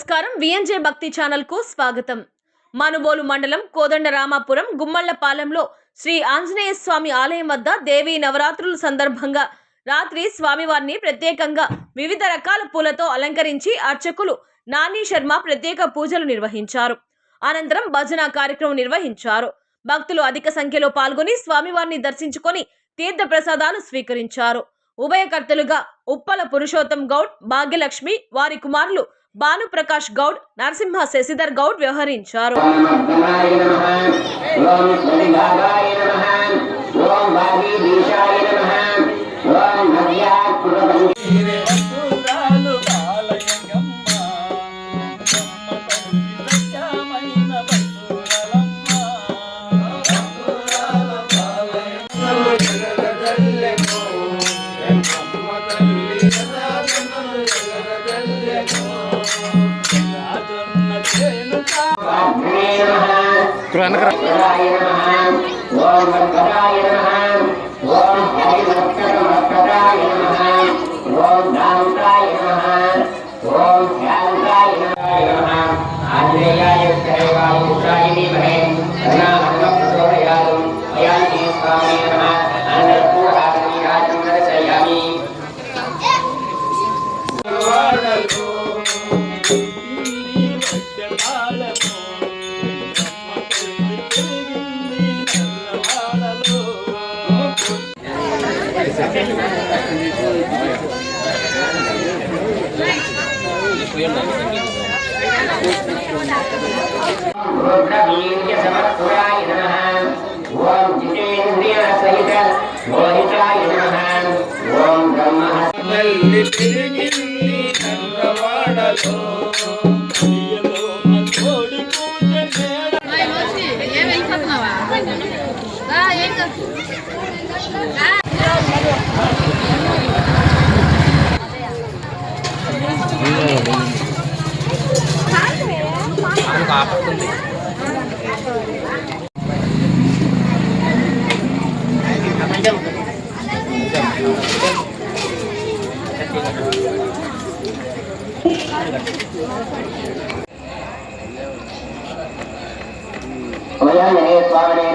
నమస్కారం విఎన్జే భక్తి ఛానల్ కు స్వాగతం. మనుబోలు మండలం కోదండరామాపురం గుమ్మళ్లపాలెంలో శ్రీ ఆంజనేయ స్వామి ఆలయం వద్ద దేవీ నవరాత్రుల సందర్భంగా రాత్రి స్వామివారిని ప్రత్యేకంగా వివిధ రకాల పూలతో అలంకరించి అర్చకులు నాని శర్మ ప్రత్యేక పూజలు నిర్వహించారు. అనంతరం భజన కార్యక్రమం నిర్వహించారు. భక్తులు అధిక సంఖ్యలో పాల్గొని స్వామివారిని దర్శించుకొని తీర్థ ప్రసాదాలు స్వీకరించారు. ఉభయకర్తలుగా ఉప్పల పురుషోత్తం గౌడ్, భాగ్యలక్ష్మి, వారి కుమారులు భాను ప్రకాష్ గౌడ్, నరసింహ శశిధర్ గౌడ్ వ్యవహరించారు. స్వామి